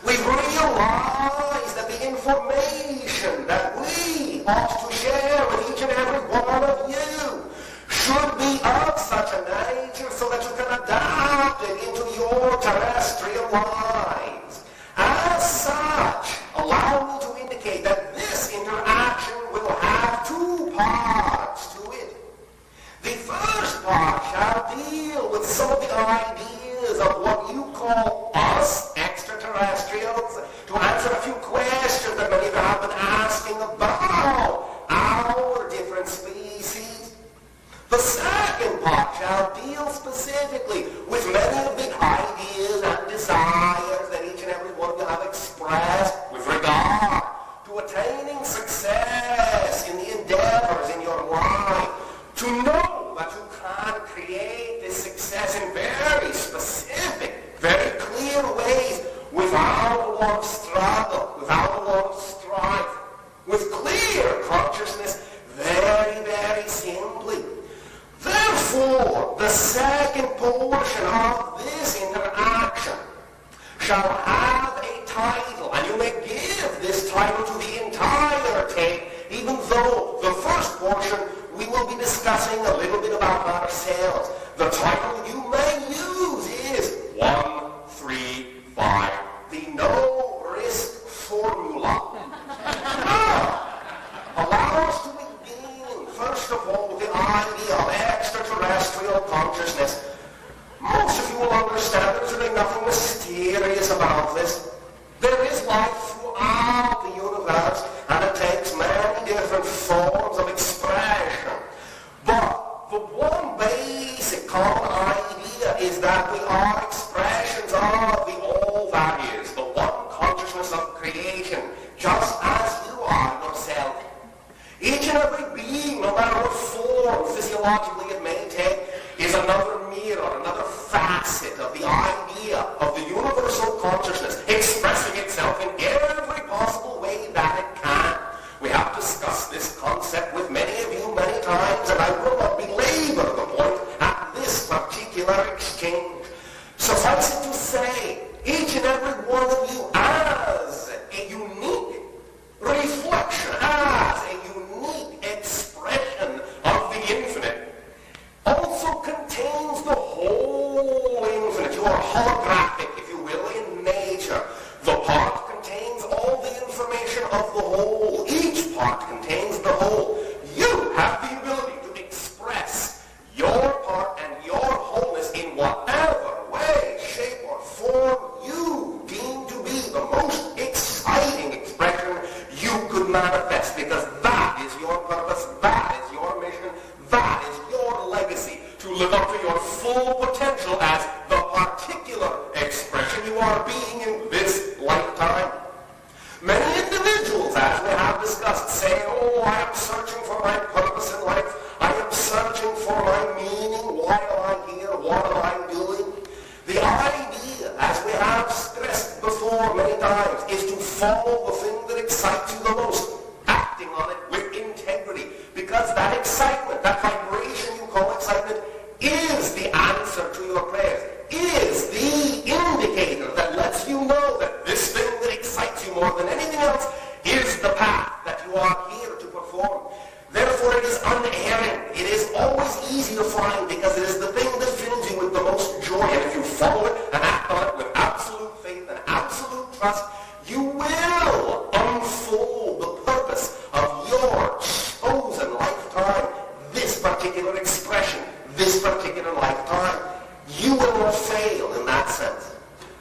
We realize that the information that we ought to share with each and every one of you should be of such a nature so that you can adapt it into your terrestrial lives. As such, allow me to indicate that this interaction will have two parts to it. The first part shall deal with some of the ideas of what you call us extraterrestrials, to answer a few questions that many of you have been asking about our different species. The second part shall deal specifically with many of the ideas and desires that each and every one of you have expressed with regard to attaining success in the endeavors in your life. To know that you can create this success in very specific, very clear ways without a lot of struggle, without a lot of strife, with clear consciousness, very, very simply. Therefore, the second portion of this interaction shall have a title, and you may give this title to the entire tape, even though the first portion we will be discussing a little bit about ourselves. The title you may use is 135, the No Risk Formula. Now, allow us to begin, first of all, with the idea of extraterrestrial consciousness. Most of you will understand there's really nothing mysterious about this. There is life throughout the universe, and it takes many different forms of expression. But the one basic common idea is that we are expressions of the all values, the one consciousness of creation, just as you are yourself. Each and every being, no matter what form physiologically it may take, is another mirror, another facet of the idea of the universal consciousness expressing itself in every possible way that it can. We have discussed this concept with many of you many times, and I will not belabor the point at this particular exchange. Suffice it to say, each and every one of you as a unique reflection, as a unique expression of the infinite, also contains the whole infinite. You are holographic, if you will, in nature. The part contains all the information of the whole. Each part contains the whole. You have the ability to express your part and your wholeness in whatever way, shape, or form you deem to be the most exciting expression you could manifest, because that is your purpose, that is your mission, that is your legacy, to live up to your full potential as the particular expression you are being in this lifetime. Many individuals, as we have discussed, say, oh, I am searching for my purpose in life, I am searching for my meaning, why am I here, what am I doing? The idea, as we have stressed before many times, is to follow the thing that excites you the most, acting on it with integrity, because that excitement, that vibration you call excitement, is the answer to your prayers, is the indicator that lets you know that this thing that excites you more than anything else is the path that you are here to perform. Therefore, it is unerring. It is always easy to find, because it is the thing that fills you with the most joy. And if you follow it and act on it with absolute faith and absolute trust, you will unfold the purpose of your chosen lifetime, this particular expression, this particular lifetime. You will not fail in that sense.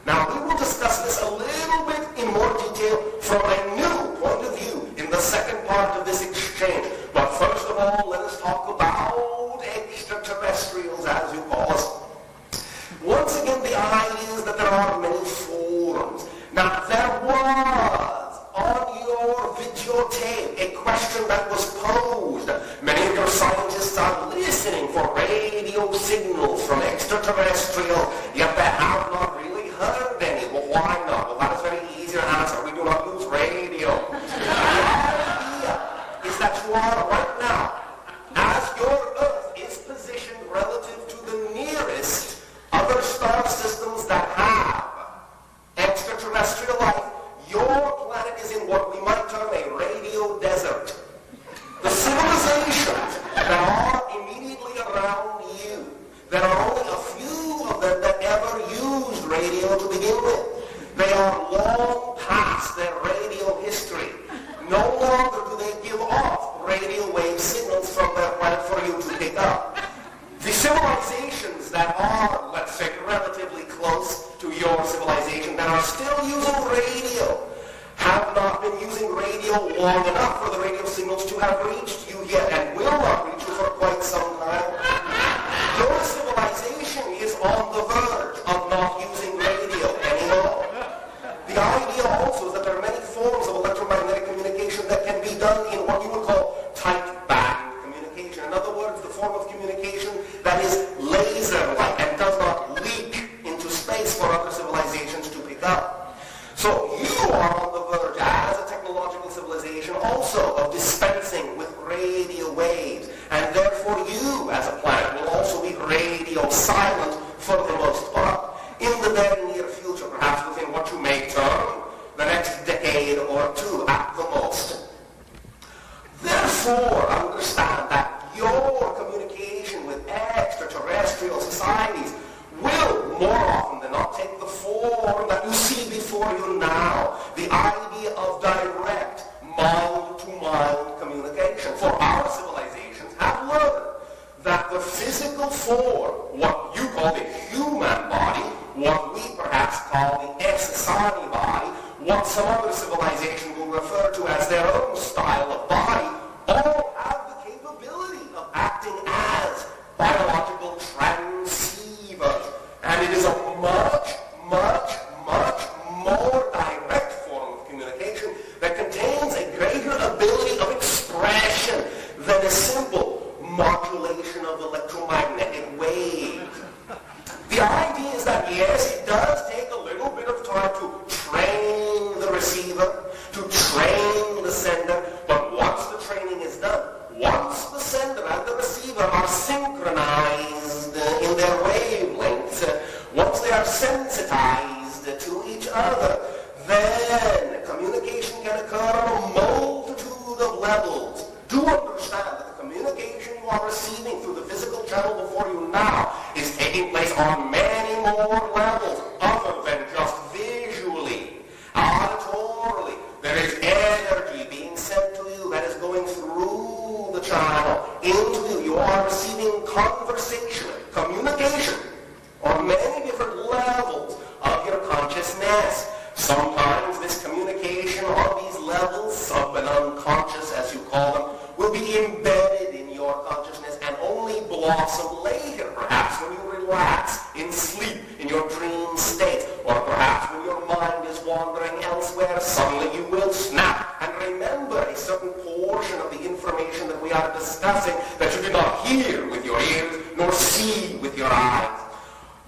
Now, we will discuss this a little bit in more detail from a new point of view in the second part of this exchange. But first of all, let us talk about extraterrestrials, as you call us. Once again, the idea is that there are many forms. Now, there was on your videotape a question that was posed. Many of your scientists are listening for radio signals from extraterrestrial, yet they have not really heard any. Well, why not? Well, that is very easy to answer. We do not use radio extraterrestrial life, your planet is in what we might term a radio desert. The civilizations that are immediately around you, there are only a few of them that ever used radio to begin with. They are long past their radio history. No longer do they give off radio wave signals from their planet for you to pick up. The civilizations that are, let's say, relatively close to your civilization that are still using radio have not been using radio long enough for the radio signals to have reached you yet and will not reach you for quite some time. Your civilization is on the verge of not using radio anymore. The idea also is that there are many forms of electromagnetic communication that can be done in what you would call tight band communication. In other words, the form of communication that is laser-like and does not leak into space for other civilizations to pick up. So you are on the verge, as a technological civilization, also of dispensing with radio waves. And therefore you, as a planet, will also be radio silent for the most part. In the very near future, perhaps within what you may term the next decade or two at the most. Therefore, understand that your communication with extraterrestrial societies will more often than not take the form that you see before you now. The idea of direct mind-to-mind communication. For our civilizations have learned that the physical form, what you call the human body, what we perhaps call the exotic body, what some other civilization will refer to as their own style of body, all have the capability of acting as biological transceivers. And it is a much, much, much more direct form of communication that contains a greater ability of expression than a simple modulation of electromagnetic waves. The idea is that, yes, it does take a little bit of time to train the receiver, to train the sender, but once the training is done, once the sender and the receiver are synchronized in their wavelengths, once they are sensitized to each other, then communication can occur on a multitude of levels. Do understand that the communication you are receiving through the physical channel before you now is taking place on many more levels other than just visually, auditorily. There is energy being sent to you that is going through the channel into you. You are receiving conversation, communication on many different levels of your consciousness. Sometimes this communication on these levels, sub and unconscious as you call them, will be embedded in your consciousness and only blossom later, perhaps when you relax in sleep, in your dream state, or perhaps when your mind is wandering elsewhere, suddenly you will snap and remember a certain portion of the information that we are discussing that you did not hear with your ears nor see with your eyes.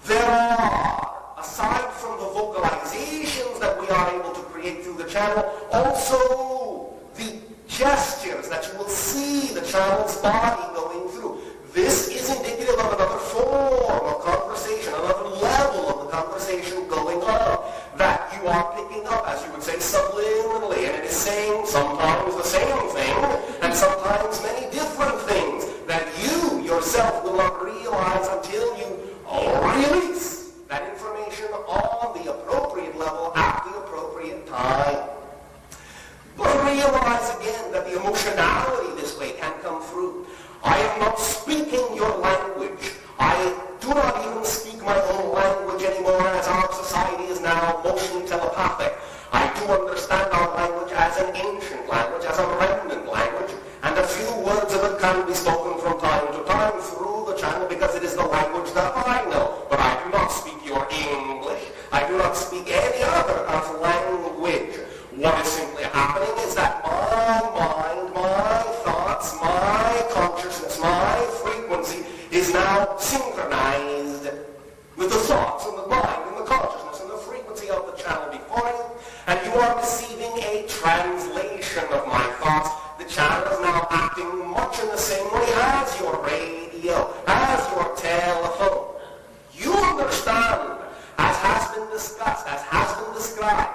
There are, aside from the vocalizations that we are able to create through the channel, also the gestures that you will see the channel's body going through. This is indicative of another form of conversation, another level of the conversation going on that you are picking up, as you would say, subliminally, and it is saying sometimes the same thing and sometimes many different things that you yourself will not realize until you release that information on the appropriate level at the appropriate time. But realize again that the emotionality this way can come through. I am not speaking your language. I do not even speak my own language anymore, as our society is now mostly telepathic. I do understand our language as an ancient language, as a remnant language, and a few words of it can be spoken from time to time through the channel because it is the language that I know. But I do not speak your English. I do not speak any other language. What is simply happening is that my mind, my thoughts, my consciousness, my frequency is now synchronized with the thoughts and the mind and the consciousness and the frequency of the channel before you, and you are receiving a translation of my thoughts. The channel is now acting much in the same way as your radio, as your telephone. You understand, as has been discussed, as has been described,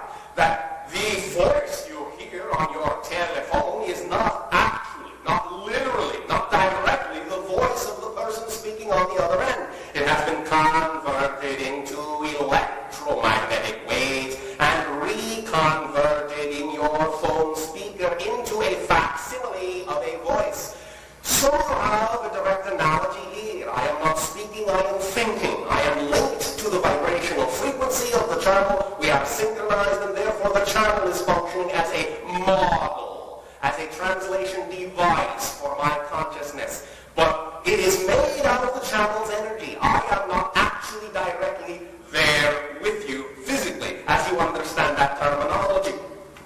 voice you hear on your telephone is not actually, not literally, not directly the voice of the person speaking on the other end. It has been converted into electromagnetic waves and reconverted in your phone speaker into a facsimile of a voice. So you have a direct analogy here. I am not speaking, I am thinking. I am linked to the vibrational frequency of the channel. We are synchronized, and therefore the channel is functioning as a model, as a translation device for my consciousness. But it is made out of the channel's energy. I am not actually directly there with you physically, as you understand that terminology.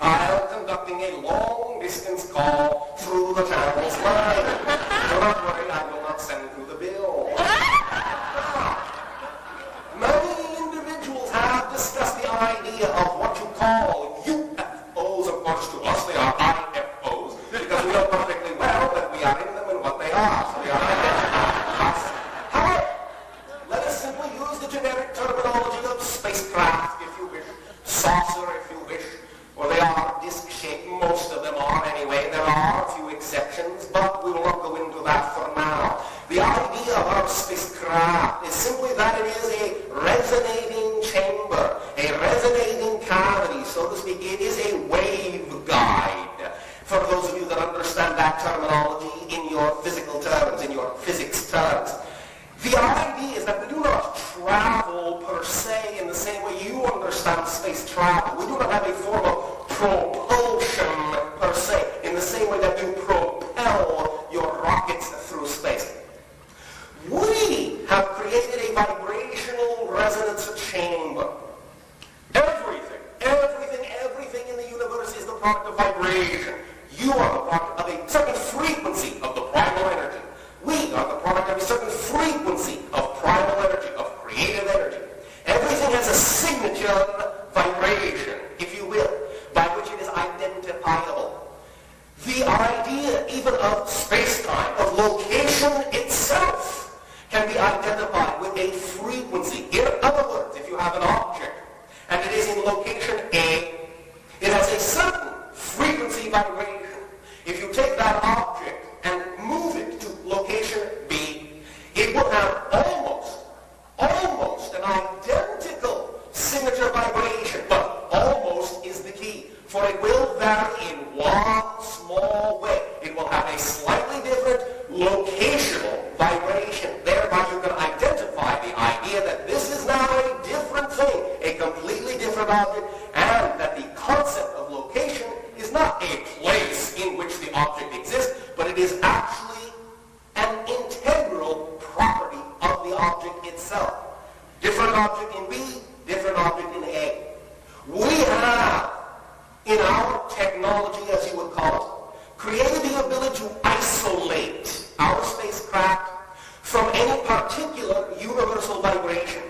I am conducting a long-distance call through the channel's line. Do not worry, I will not send you the bill. Many individuals have discussed the idea of what you call UFOs. Of course, to us they are IFOs, because we know perfectly well that we are in them and what they are. So they are us. However, let us simply use the generic terminology of spacecraft, if you wish, saucer, if you wish, or they are disc-shaped. Most of them are anyway. There are a few exceptions, but we will not go into that for now. The idea of spacecraft is simply that it is a resonating chamber, a resonating cavity, so to speak. It is a waveguide. For those of you that understand that terminology in your physical terms, in your physics terms. The idea is that we do not travel per se in the same way you understand space travel. We do not have a form of propulsion per se in the same way that you propel your rockets through space. We have created a vibrational resonance chamber. Everything in the universe is the product of vibration. You are the product of a certain frequency of the primal energy. We are the product of a certain frequency of primal energy, of creative energy. Everything has a signature vibration, if you will, by which it is identifiable. The idea even of space-time, of location itself, can be identified with a frequency. In other words, if you have an object, and it is in location A, it has a certain frequency vibration. If you take that object and move it to location B, it will have almost an identical signature vibration, but almost is the key, for it will vary in one small way. It will have a slightly different locational vibration. Thereby you can identify the idea that this is now a different thing, a completely different object, and that the concept of location is not a place in which the object exists, but it is actually an integral property of the object itself. Different object in B, different object in A. We have, in our technology, as you would call it, created the ability to isolate our spacecraft from any particular universal vibration.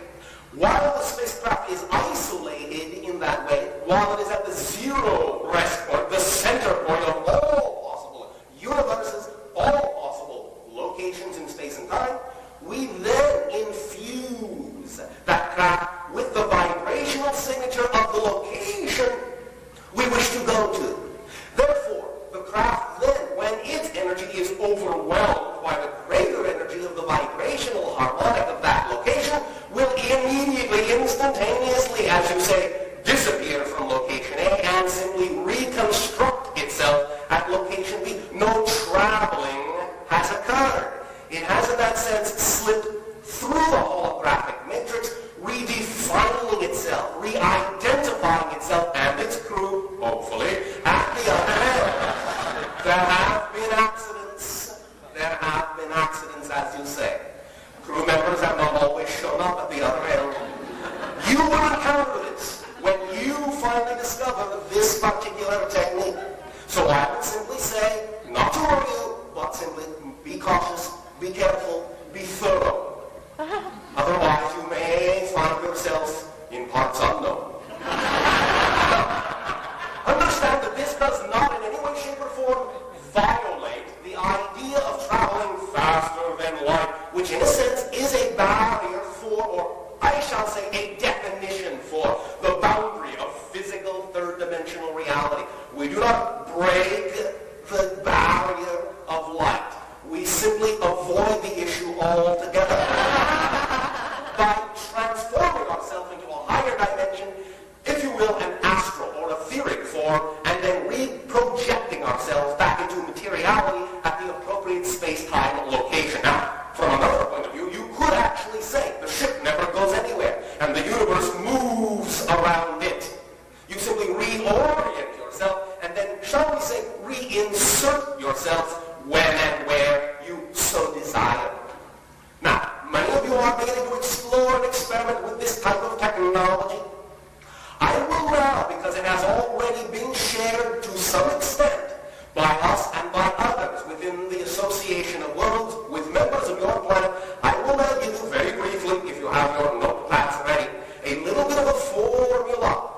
While the spacecraft is isolated in that way, while it is at the zero rest point, the center point of all possible universes, all possible locations in space and time, we then infuse that craft with the vibrational signature of the location we wish to go to. Therefore, the craft then, when its energy is overwhelmed by the greater energy of the vibrational harmonic of that location, will immediately, instantaneously, as you say, disappear from location A and simply reconstruct itself at location B. No traveling has occurred. It has, in that sense, slipped through the holographic matrix, redefining itself, re-identifying itself and its crew, hopefully, at the other end. There have been accidents. There have been accidents, as you say. Crew members have not always shown up at the other end. You will encounter this when you finally discover this particular technique. So I would simply say, not to worry you, but simply be cautious, be careful, be thorough. Otherwise, you may find yourself in parts unknown. Understand that this does not in any way, shape, or form violate the idea of traveling faster than light, which in a sense is a barrier for, or I shall say a definition for, the boundary of physical third-dimensional reality. simply reorient yourself and then, shall we say, reinsert yourself when and where you so desire. Now, many of you are beginning to explore and experiment with this type of technology. I will now, because it has already been shared to some extent by us and by others within the Association of Worlds with members of your planet, I will now give you very briefly, if you have your notepads ready, a little bit of a formula.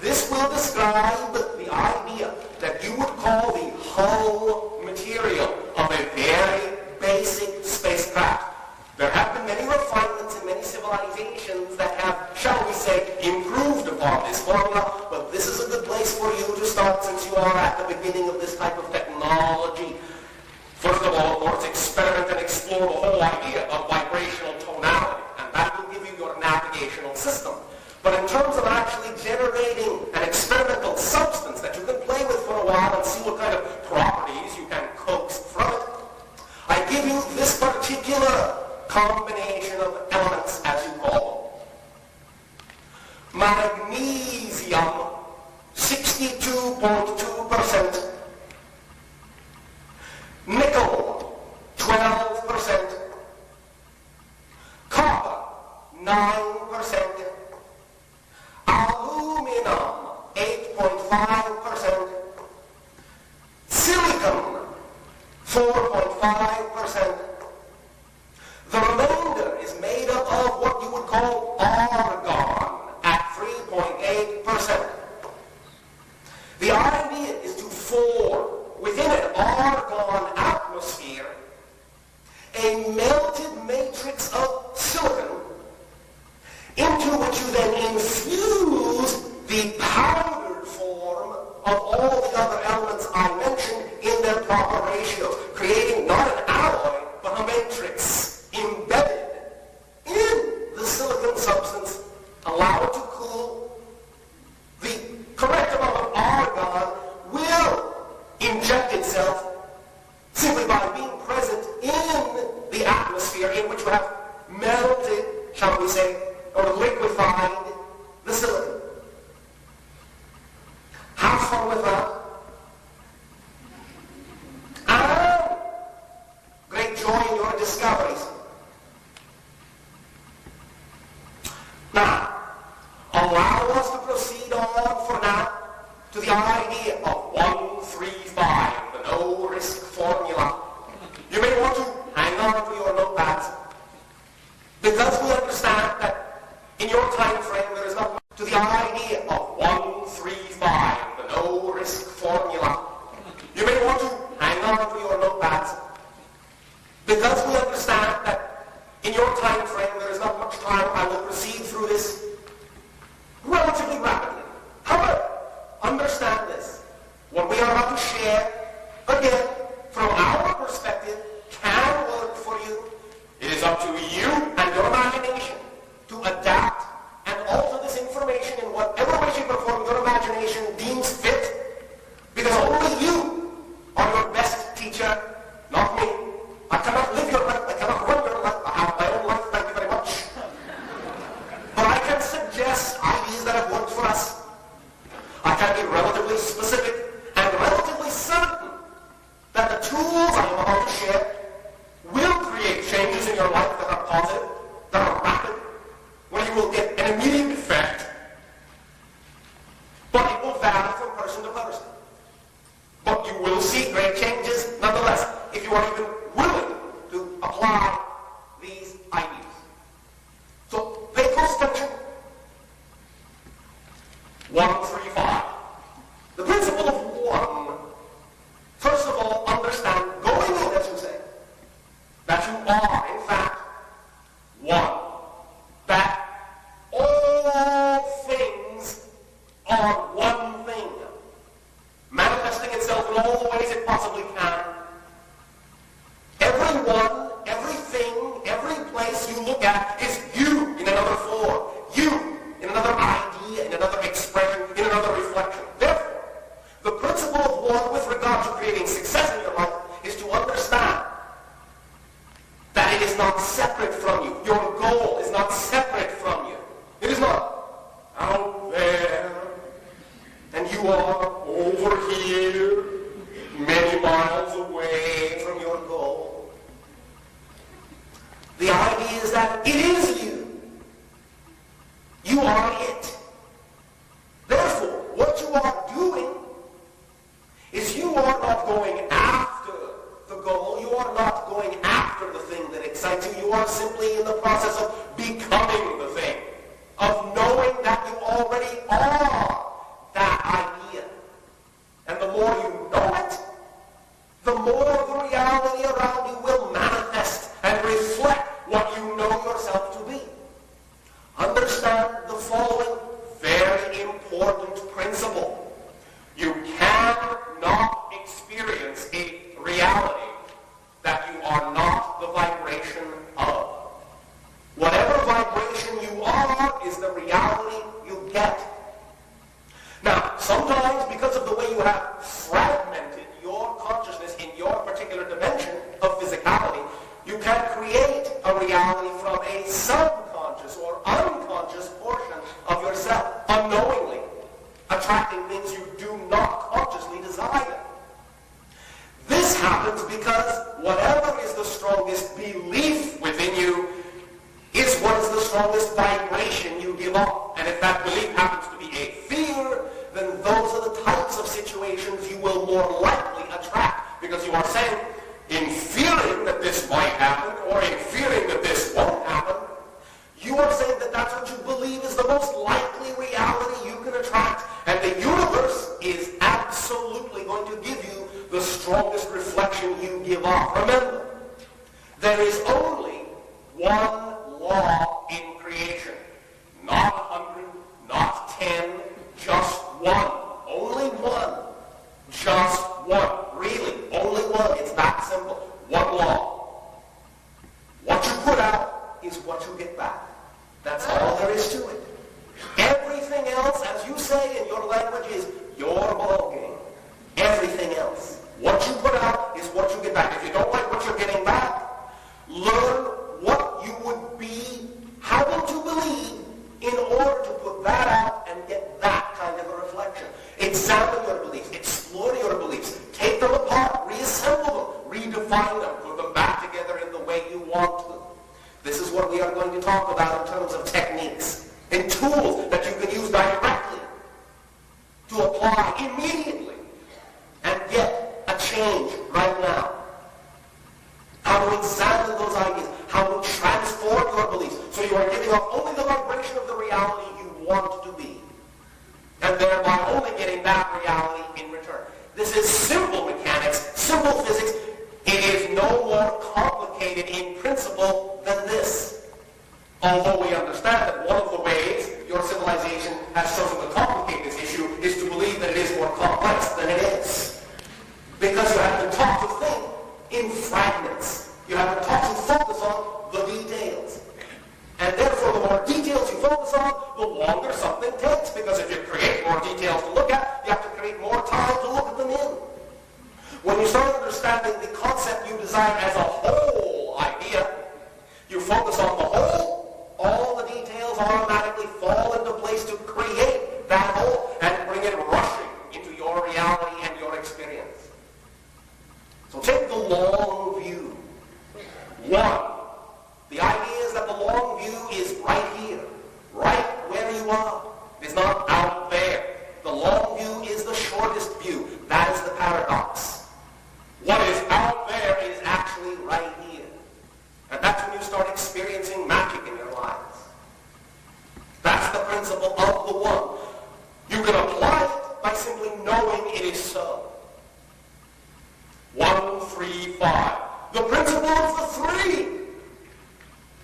This will describe the idea that you would call the hull material of a very basic spacecraft. There have been many refinements in many civilizations that have, shall we say, improved upon this formula, but this is a good place for you to start since you are at the beginning of this type of technology. First of all, of course, experiment and explore the whole idea of vibrational tonality, and that will give you your navigational system. But in terms of actually generating an experimental substance that you can play with for a while and see what kind of properties you can coax from it, I give you this particular combination of elements, as you call them. Magnesium, 62.2%. Nickel, 12%. Copper, 9%. Aluminum, 8.5%. Silicon, 4.5%. The remainder is made up of what you would call argon at 3.8%. The idea is to form within an argon atmosphere a melted matrix of silicon into which you then infuse the powdered form of all the other elements I mentioned in their proper ratio, creating not an alloy, but a matrix embedded in the silicon substance, allow it to cool. The correct amount of argon will inject itself simply by being present in the atmosphere in which you have melted, shall we say, or liquefied the silicon. Have fun with that. And great joy in your discoveries. Now, allow us to proceed on for now to the idea of 135, the no-risk formula. You may want to hang on to your notepads, because we understand that in your time frame there is not much to the idea of 135, the no-risk formula. You may want to hang on to your notepads, because we understand that in your time frame there is not much time. I will proceed through this relatively rapidly. However, understand this. What we are about to share, again, from our perspective, can work for you. It is up to you and your imagination to adapt and alter this information in whatever way, shape, or form your imagination deems fit, because only you are your best teacher, not me. I cannot live your life. I cannot run your life. I have my own life. Thank you very much. But I can suggest ideas that have worked for us. I can be relatively specific and relatively certain that the tools I am about to share will create changes in your life that are positive, that are rapid, where you will get an immediate effect, but it will vary from person to person. But you will see great changes nonetheless if you are even willing to apply these ideas. So pay close attention. 135. The principle of one. First of all, understand, going in, as you say, that you are, in fact, one. That all things are one thing, manifesting itself in all the ways it possibly can. Everyone, everything, every place you look at is you in another form, you in another idea, in another expression, in another reflection. Therefore, the principle of one with regard to creating success in your life is to understand that it is not separate from you. Your goal is not separate from you. It is not out there and you are over here, many miles away from your goal. The idea is that it is you. You are it. Therefore, what you are doing is you are not going after the goal. You are not going after the thing that excites you. You are simply in the process of becoming the thing, of knowing that you already are that idea. And the more you know it, the more the reality around you will manifest and reflect what you know yourself to be. Understand the following very important principle. You cannot experience a reality that you are not the vibration of. Whatever vibration you are is the reality you get. Now, sometimes because of the way you have fragmented your consciousness in your particular dimension of physicality, you can create a reality from a subconscious or unconscious portion of yourself, unknowingly, attracting things you do not consciously desire. This happens because whatever is the strongest belief within you is what is the strongest vibration you give off. And if that belief happens to be a fear, then those are the types of situations you will more likely attract. Because you are saying, in fearing that this might happen, or in fearing that this won't happen, you are saying that that's what you believe is the most likely reality you can attract. And the universe is absolutely going to give you the strongest reflection you give off. Remember, there is only one law in creation. Not 100, not 10, just one. Only one. Just one. Really, only one. It's that simple. One law. What you put out is what you get back. That's all there is to it. Everything else, as you say in your language, is your ballgame. Everything else. What you put out is what you get back. If you don't like what you're getting back, learn what you would be having to believe in order to put that out and get that kind of a reflection. Examine your beliefs. Explore your beliefs. Take them apart. Reassemble them. Redefine them. Put them back together in the way you want them. This is what we are going to talk about in terms of techniques and tools that you can use directly to apply immediately and get a change right now. How to examine those ideas, how to transform your beliefs so you are giving off only the vibration of the reality you want to be, and thereby only getting that reality in return. This is simple mechanics, simple physics. It is no more complicated in principle than this. Although we understand that one of the ways your civilization has chosen to complicate this issue is to believe that it is more complex than it is. Because you have been taught to think in fragments. You have been taught to focus on the details. And therefore, the more details you focus on, the longer something takes. Because if you create more details to look at, you have to create more time to look at them in. When you start understanding the concept you desire as a whole idea, you focus on the whole, all the details automatically fall into place to create that whole and bring it rushing into your reality and your experience. So take the long view. One, the idea is that the long view is right here, right where you are. It's not out there. The long view is the shortest view. That is the paradox. What is out there is actually right here. And that's when you start experiencing magic in your lives. That's the principle of the one. You can apply it by simply knowing it is so. 1, 3, 5. The principle of the three.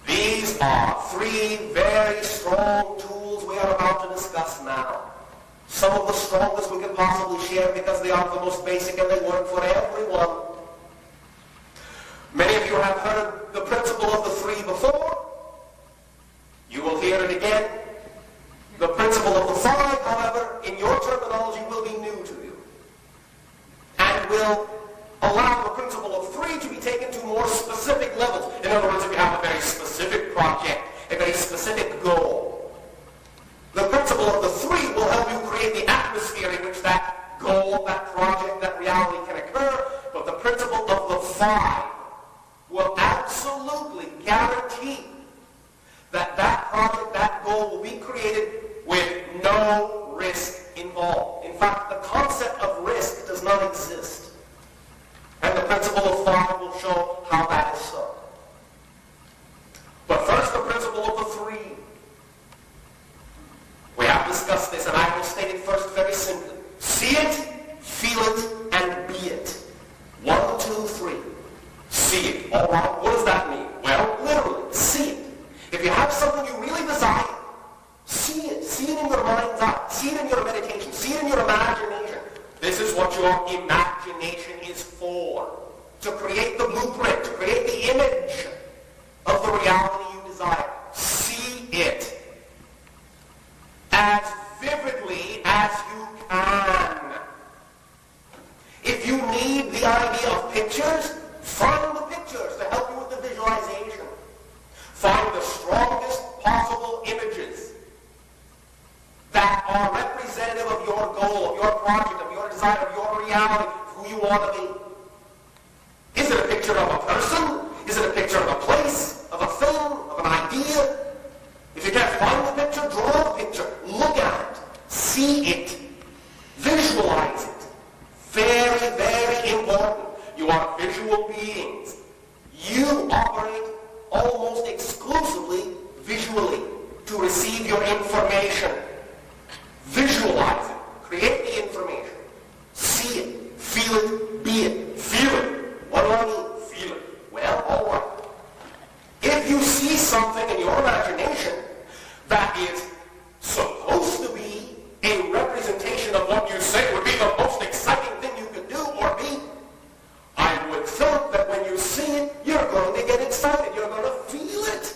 These are three very strong tools we are about to discuss now. Some of the strongest we can possibly share because they are the most basic and they work for everyone. Many of you have heard the principle of the three before. You will hear it again. The principle of the five, however, in your terminology will be new to you and will allow the principle of three to be taken to more specific levels. In other words, if you have a very specific project, a very specific goal, the principle of the three will help you create the atmosphere in which the concept of risk does not exist. And the principle of thought will show how that is so. But first, the principle of the three. We have discussed this, and I will state it first very simply. See it, feel it, and be it. 1, 2, 3. See it. All right, what does that mean? Well, literally, see it. If you have something you really desire, see it. See it in your mind's eye. See it in your meditation. See it in your imagination. This is what your imagination is for. To create the blueprint, to create the image of the reality you desire. See it as vividly as you can. If you need the idea of pictures, find the pictures to help you with the visualization. Find the strongest possible images that are representative of your goal, of your project, of your desire, of your reality, of who you want to be. Is it a picture of a person? Is it a picture of a place, of a thing, of an idea? If you can't find the picture, draw the picture. Look at it. See it. Visualize it. Very, very important. You are visual beings. You operate almost exclusively visually to receive your information. Visualize it. Create the information. See it. Feel it. Be it. Feel it. What do I mean? Feel it. Well, all right. If you see something in your imagination that is supposed to be a representation of what you say would be the most exciting thing you could do or be, I would think that when you see it, you're going to get excited. You're going to feel it.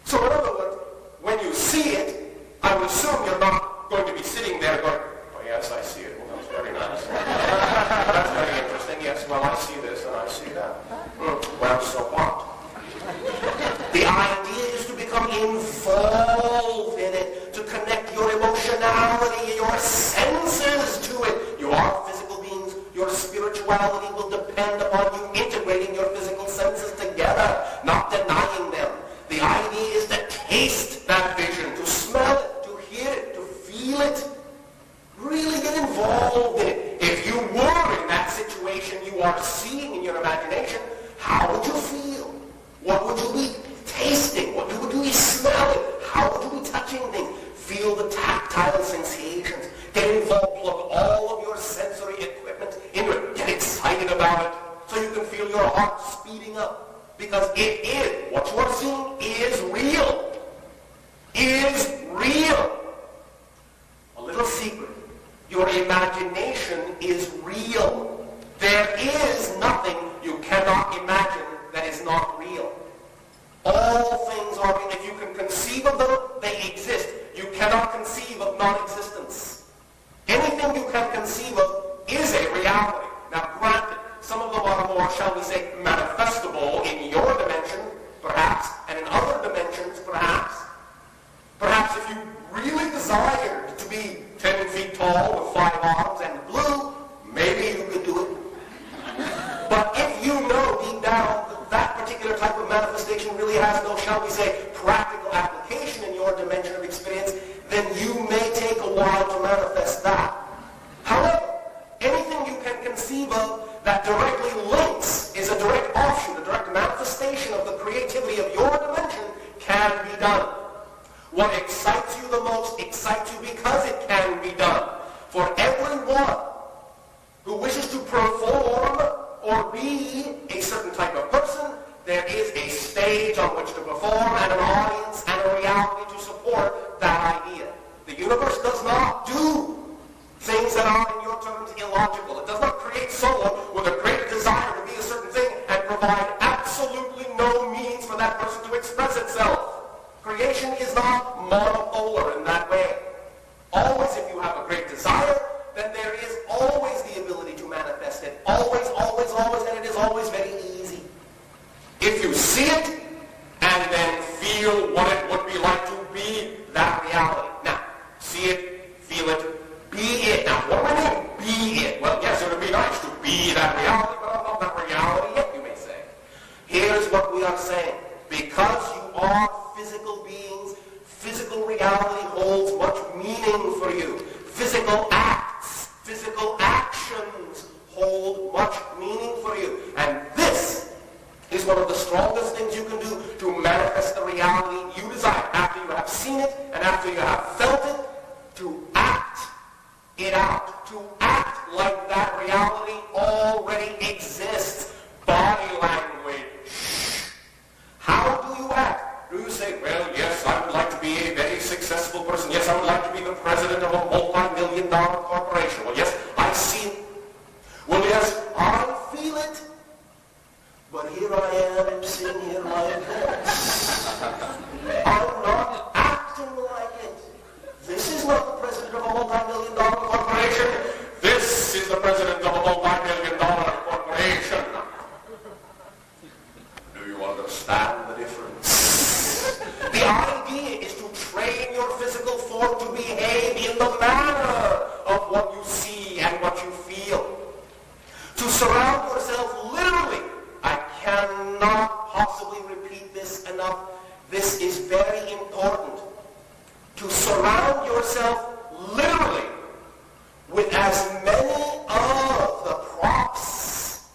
So in other words, when you see it, I would assume you're not going to be sitting there going, oh yes, I see it. Well, that's very nice. That's very interesting. Yes, well, I see this and I see that. Well, so what? The idea is to become involved in it, to connect your emotionality, your senses to it. You are physical beings. Your spirituality will depend upon you integrating your physical senses together, not denying them. The idea is to taste that vision, to smell it, to hear it, to feel it. Really get involved in it. If you were in that situation you are seeing in your imagination, how would you feel? What would you be tasting? What would you be smelling? How would you be touching things? Feel the tactile sensations. Get involved. Plug all of your sensory equipment into it. Get excited about it so you can feel your heart speeding up. Because it is. What you are seeing is real. Is real. A little secret. Your imagination is real. There is nothing you cannot imagine that is not real. All things are real. If you can conceive of them, they exist. You cannot conceive of non-existence. Anything you can conceive of is a reality. Now granted, some of them are more, shall we say, manifestable in your dimension, perhaps, and in other dimensions, perhaps. Perhaps if you really desired to be 10 feet tall with 5 arms and blue, maybe you could do it. But if you know deep down that particular type of manifestation really has no, shall we say, practical application in your dimension of experience, then you may take a while to manifest that. However, anything you can conceive of that directly links, is a direct offshoot, a direct manifestation of the creativity of your dimension, can be done. What excites you the most excites you because it can be done. For everyone who wishes to perform or be a certain type of person, there is a stage on which to perform and an audience and a reality to support that idea. The universe does not do things that are, in your terms, illogical. It does not create someone with a great desire to be a certain thing and provide absolutely no means for that person to express itself. Creation is not monopolar in that way. Always, if you have a great desire, then there is always the ability to manifest it. Always, always, always, and it is always very easy. If you see it, and then feel what it would be like to be that reality. Now, see it, feel it, be it. Now, what do I mean, be it? Well, yes, it would be nice to be that reality, but I'm not that reality yet, you may say. Here's what we are saying. Because you are physical beings, physical reality holds much meaning for you. Physical acts it out, to act like that reality already exists. Body language. How do you act? Do you say, well, yes, I would like to be a very successful person. Yes, I would like to be the president of a multi-million-dollar corporation. Well, yes, I see it. Well, yes, I feel it. But here I am sitting here like this. I'm not acting like it. This is not the president of a multi-million-dollar corporation. This is the president of a multi-million-dollar corporation. Do you understand the difference? The idea is to train your physical form to behave in the manner of what you see and what you feel. To surround yourself literally. I cannot possibly repeat this enough. This is very important. To surround yourself literally with as many of the props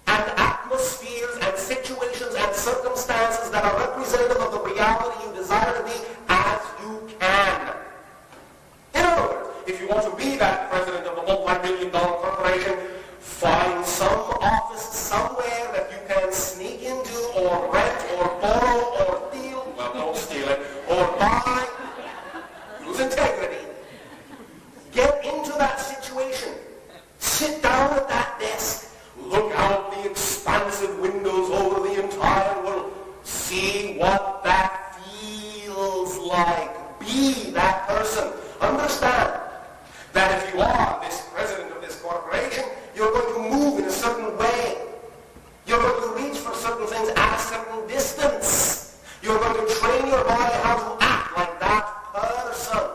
and atmospheres and situations and circumstances that are representative of the reality you desire to be as you can. In other words, if you want to be that president of a multi-million-dollar corporation, find some office somewhere that you can sneak into or rent or borrow or steal, well, don't steal it, or buy. Use integrity. Get into that situation. Sit down at that desk. Look out the expansive windows over the entire world. See what that feels like. Be that person. Understand that if you are this president of this corporation, you're going to move in a certain way. You're going to reach for certain things at a certain distance. You're going to train your body how to act like that person.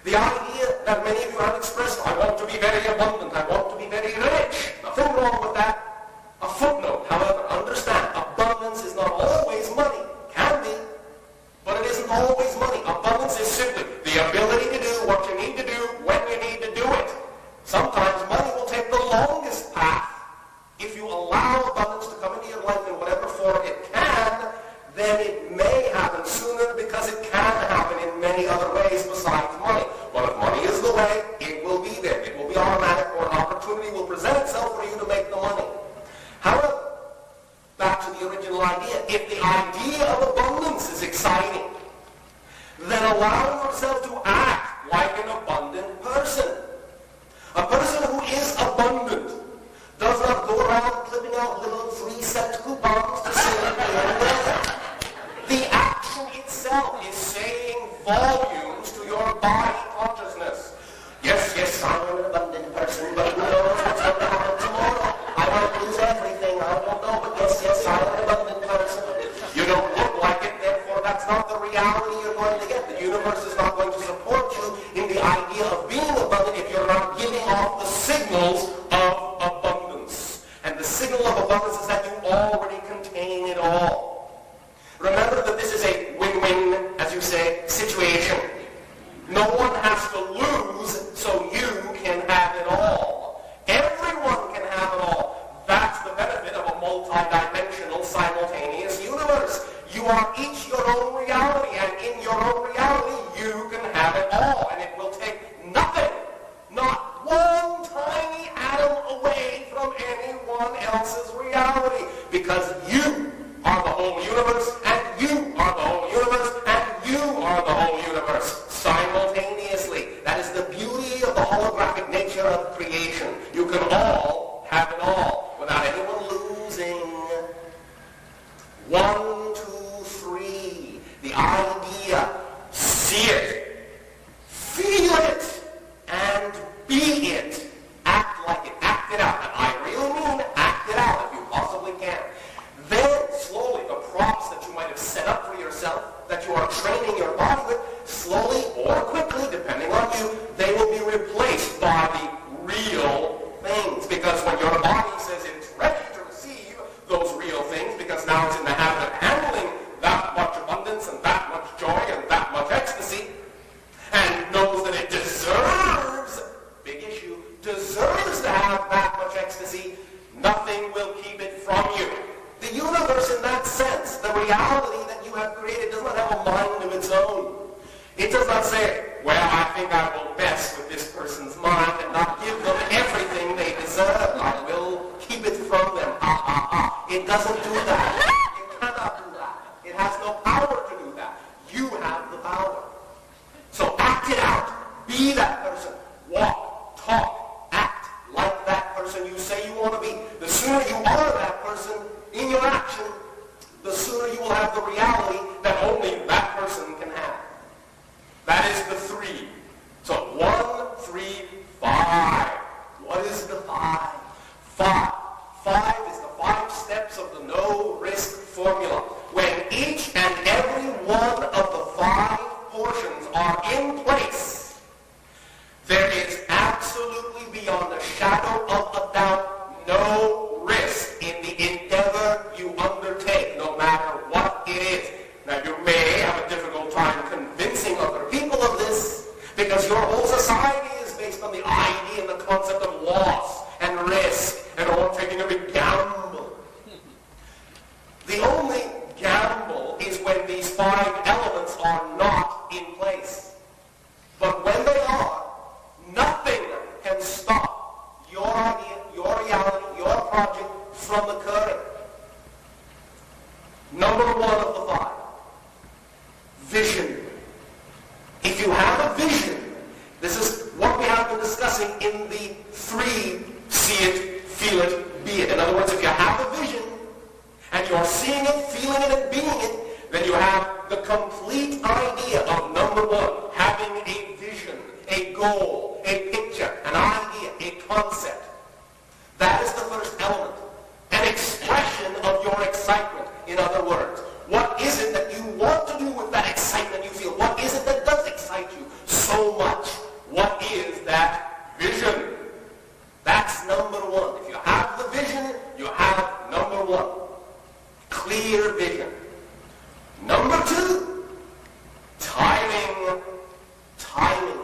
The idea that many of you have expressed, I want to be very abundant, I want to be very rich. Nothing wrong with that. A footnote, however, understand, abundance is not always money. Can be, but it isn't always money. Abundance is simply the ability to do what you need to do when you need to do it. Sometimes money will take the longest path. If you allow abundance to come into your life in whatever form it can, then it may happen sooner because it can happen in many other ways besides money. But if money is the way, it will be there. It will be automatic, or an opportunity will present itself for you to make the money. However, back to the original idea, if the idea of abundance is exciting, then allow yourself to act like an abundant person. A person who is abundant does not go around clipping out little 3-cent coupons to see the action itself is saying volumes to your body consciousness. Yes, yes, I'm an abundant person, but who knows what's going to happen tomorrow? I might lose everything, I don't know, but yes, yes, I'm an abundant person. You don't look like it, therefore that's not the reality you're going to get. The universe is not going to support you in the idea of being abundant if you're not giving off the signals of abundance. And the signal of abundance is that you already contain it all. Remember that this is a win-win, as you say, situation. No one has to lose, so you can have it all. Everyone can have it all. That's the benefit of a multi-dimensional, simultaneous universe. You are each your own reality, and in your own reality, you can have it all. And it will take nothing, not one tiny atom away from anyone else's reality, because you are the whole universe, and you are the whole universe, and you are the whole universe simultaneously. That is the beauty of the holographic nature of creation. You can all have it all without anyone losing. 1, 2, 3. The idea. See it. Feel it. And be it. Act like it. Act it out. And I really mean act it out if you possibly can. Then, slowly, the props that you might have set up for yourself, that you are training your body with, slowly or quickly, depending on you, they will be replaced by the real things. Because when your body says it's ready to receive those real things, because now it's in the habit of handling that much abundance and that much joy and that much ecstasy, and knows that it deserves, big issue, deserves to have that much ecstasy, nothing will keep it from you. The universe in that sense, the reality that you have created, does not have a mind of its own. It does not say, well, I think I will mess with this person talk, act like that person you say you want to be. The sooner you are that person in your action, the sooner you will have the reality that only that person can have. That is the 3. So 1, 3, 5. What is the 5? 5. 5 is the 5 steps of the no-risk formula. When each and every one of the 5 portions are in place, there is absolutely beyond a shadow of a doubt no risk in the endeavor you undertake, no matter what it is. Now, you may have a difficult time convincing other people of this because your whole society is based on the idea and the concept of loss and risk and all taking a big gamble. The only gamble is when these 5 elements are not in place. But when they are, nothing can stop your idea, your reality, your project from occurring. Number 1 of the 5. Vision. If you have a vision, this is what we have been discussing in the 3 see it, feel it, be it. In other words, if you have a vision and you're seeing it, feeling it, and being it, then you have the complete idea of number 1, having a vision, a goal, a picture, an idea, a concept. That is the first element. An expression of your excitement. In other words, what is it that you want to do with that excitement you feel? What is it that does excite you so much? What is that vision? That's number 1. If you have the vision, you have number 1. Clear vision. Number 2, timing. Timing.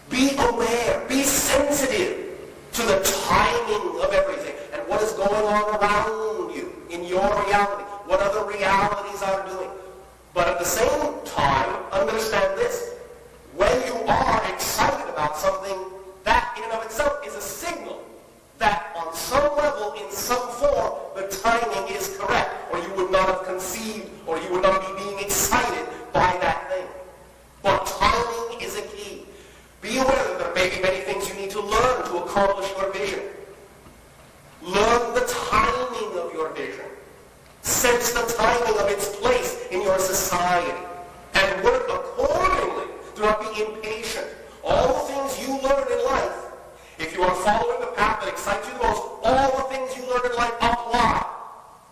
Be aware, be sensitive to the timing of everything and what is going on around you in your reality, what other realities are doing. But at the same time, understand this. When you are excited about something, that in and of itself is a signal that on some level, in some form, the timing is correct, or you would not have conceived, or you would not be being excited by that thing. But timing is a key. Be aware that there may be many things you need to learn to accomplish your vision. Learn the timing of your vision. Sense the timing of its place in your society. And work accordingly. Do not be impatient. All the things you learn in life, if you are following the path that excites you the most, all the things you learn in life apply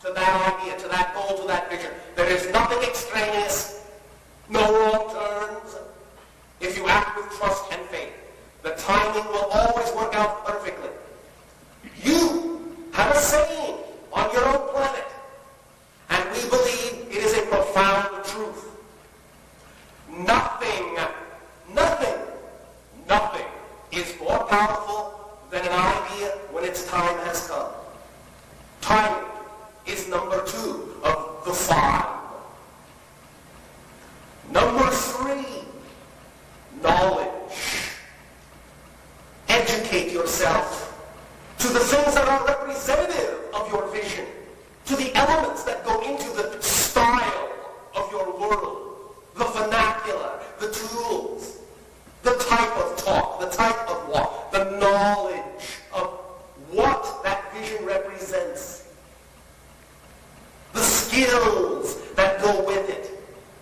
to that idea, to that goal, to that vision. There is nothing extraneous, no wrong turns. If you act with trust and faith, the timing will always work out perfectly. You have a saying on your own planet, and we believe it is a profound truth. Nothing is more powerful than an idea when its time has come. Timing is number 2 of the 5. Number 3, knowledge. Educate yourself to the things that are representative of your vision, to the elements that go into the style of your world, the vernacular, the tools, the type of talk, the type of walk, the knowledge of what that vision represents, the skills that go with it.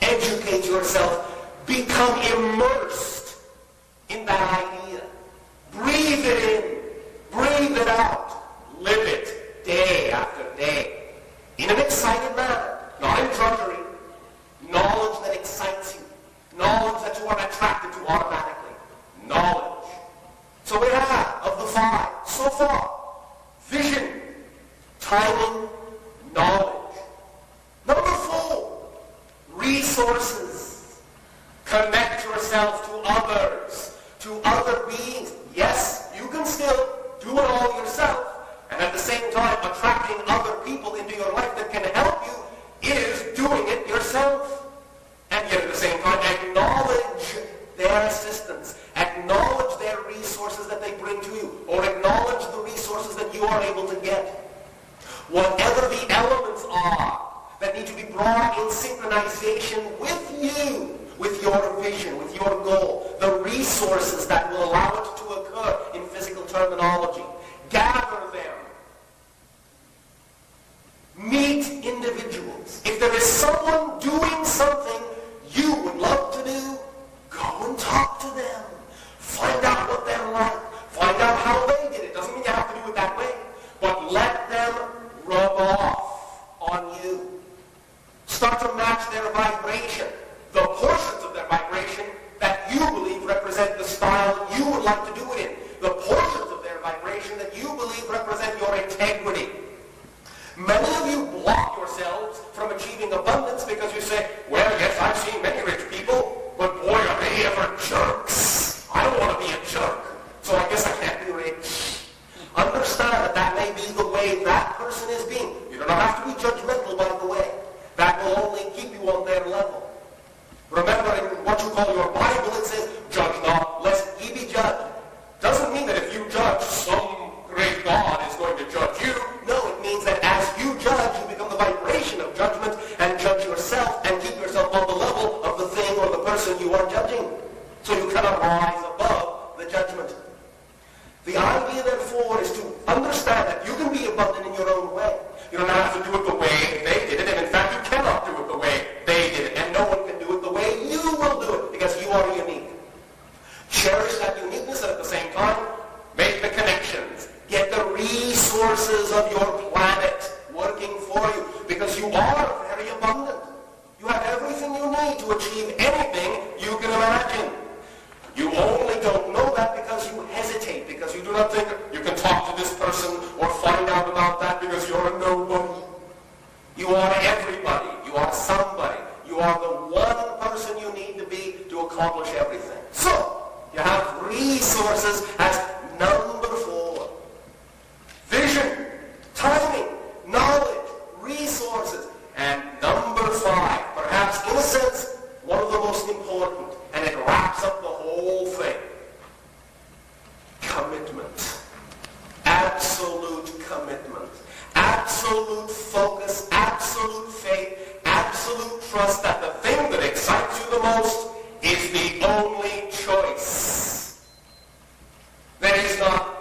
Educate yourself. Become immersed in that idea. Breathe it in. Breathe it out. Live it day after day. In an excited manner. Not in drudgery. Knowledge that excites you. Knowledge that you are attracted to automatically. Knowledge. So we have, of the 5, so far, vision, timing, knowledge. Number 4, resources. Connect yourself to others, to other beings. Yes, you can still do it all yourself, and at the same time attracting other people into your life that can help you is doing it yourself. And yet at the same time acknowledge their assistance, acknowledge their resources that they bring to you, or acknowledge the resources that you are able to get. Whatever the elements are that need to be brought in synchronization with you, with your vision, with your goal, the resources that will allow it to vibration that you believe represent your integrity. Many of you block yourselves from achieving abundance because you say, well, yes, I've seen many rich people, but boy, are they ever jerks. I don't want to be a jerk, so I guess I can't be rich. Understand that that may be the way that person is being. You don't have to be judgmental, by the way. That will only keep you on their level. Remember, in what you call your Bible, it says, judge not, lest ye be judged. Doesn't mean that if you judge, some great God is going to judge you. No, it means that as you judge, you become the vibration of judgment and judge yourself and keep yourself on the level of the thing or the person you are judging. So you cannot rise above the judgment. The idea, therefore, is to understand that you can be abundant in your own way. You don't have to do it the way they did it, and in fact, you cannot do it the way they did it, and no one can do it the way you will do it, because you are unique. Cherish that uniqueness, and at the same time, make the connections. Get the resources of your planet working for you, because you are very abundant. You have everything you need to achieve anything you can imagine. You only don't know that because you hesitate, because you do not think you can talk to this person or find out about that because you're a nobody. You are everybody. You are somebody. You are the one person you need to be to accomplish everything. So, you have resources as number 4. Vision, timing, knowledge, resources. And number 5, perhaps in a sense, one of the most important, and it wraps up the whole thing. Commitment. Absolute commitment. Absolute focus, absolute faith, absolute trust that the thing that excites you the most is the only choice. There is not,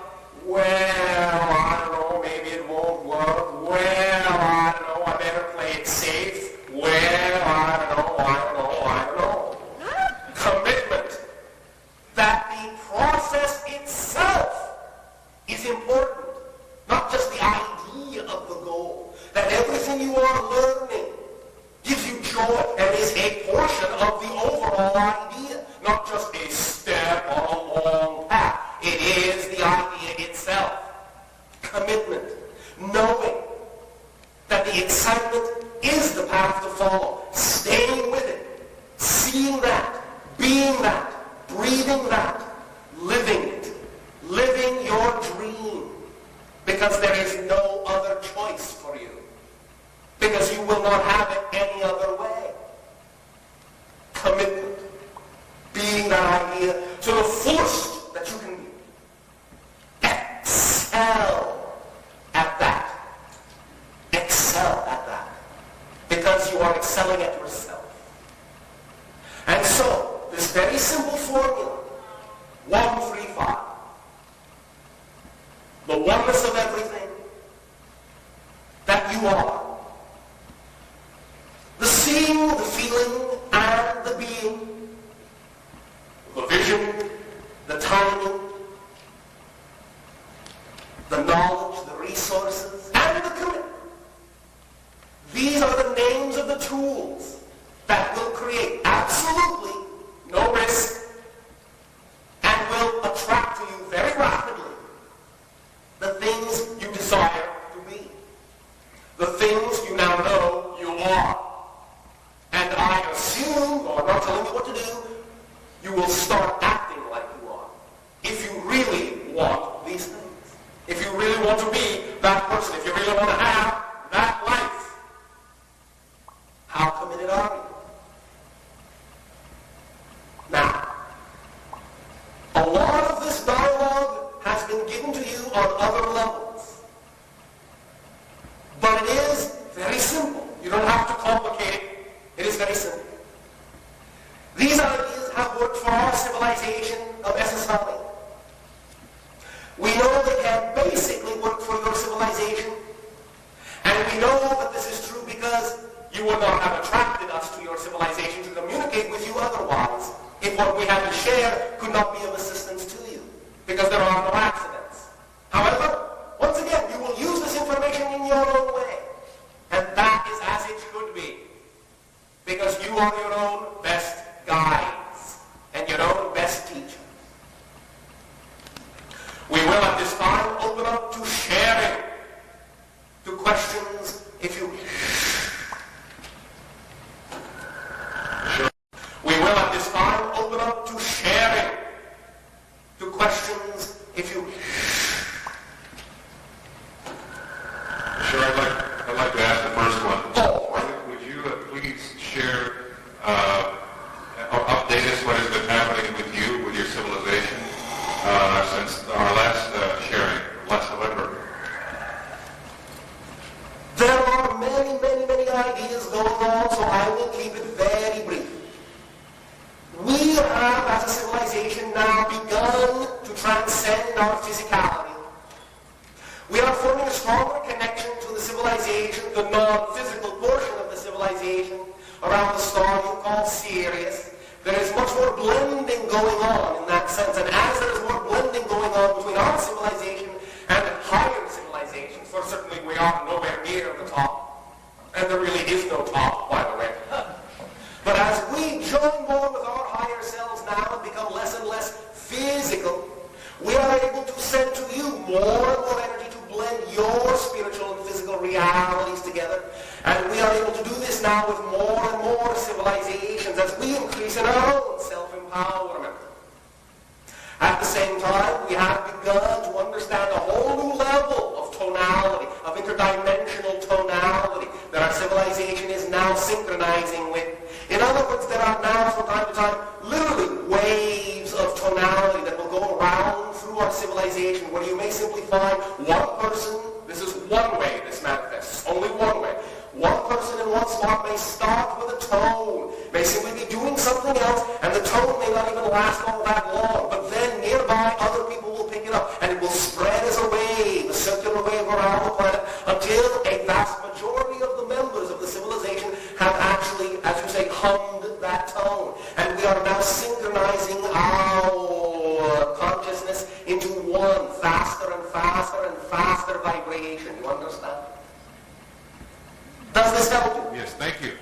well, I don't know, maybe it won't work. Well, I don't know, I better play it safe. Well, I don't know. Commitment. That the process itself is important. Not just the idea of the goal. That everything you are learning gives you joy and is a portion of the overall idea. Not just a step on a long path. It is the idea itself. Commitment. Knowing that the excitement is the path to follow. Staying with it. Seeing that. Being that. Breathing that. Living it. Living your dream. Because there is no other choice for you. Because you will not have it any other way. Commitment. Being that idea to the fullest that you can be. Excel at that. Excel at that. Because you are excelling at yourself. And so, this very simple formula, 1, 3, 5. The oneness of everything that you are. The seeing, the feeling, and the being. The vision, the timing, the knowledge, the resources, and the commitment. These are the names of the tools that will create absolutely no risk and will attract to you very rapidly the things you desire to be. The things you now know you are. And I assume, though I'm not telling you what to do, you will start acting like you are. If you really want these things. If you really want to be that person. If you really want to have that life. How committed are you? Now, a lot of this dialogue has been given to you on other levels. But it is very simple. You don't have to complicate it. It is very simple. These ideas have worked for our civilization of SS Valley. We know they can basically work for your civilization. And we know that this is true because you would not have attracted us to your civilization to communicate with you otherwise if what we had to share could not be of assistance to you. Because there are no accidents. However, once again, you will use this information in your own way. And that is as it should be. Because you are your own best guides and your own best teachers. We will at this time open if you... Sure, I'd like to ask the first one. Oh, Would you please share, or update us what has been happening with you, with your civilization, since our last sharing, last November? there are many, many, many ideas going on, so I will keep it very brief. We have, as a civilization, now begun to transcend our physicality. We are forming a stronger connection to the civilization, the non-physical portion of the civilization, around the star you call Sirius. There is much more blending going on in that sense, and as there is more blending going on between our civilization and higher civilizations, for certainly we are nowhere near the top, and there really is no top, by the way. But as we join more with our higher selves now and become less and less physical, we are able to send to you more and more energy to blend your spiritual and physical realities together. And we are able to do this now with more and more civilizations as we increase in our own self-empowerment. At the same time, we have begun to understand a whole new level of tonality, of interdimensional tonality, that our civilization is now synchronizing with. In other words, there are now, from time to time, literally waves of tonality that will go around through our civilization, where you may simply find one person, this is one way this manifests, only one way. One person in one spot may start with a tone, may simply be doing something else, and the tone may not even last all that long, but then nearby other people will pick it up, and it will spread as a wave, a circular wave around the planet, until a vast majority of the members of the civilization have actually, as you say, hummed that tone. And we are now synchronizing our consciousness into one faster and faster and faster vibration. You understand? Does this help you? Yes, thank you.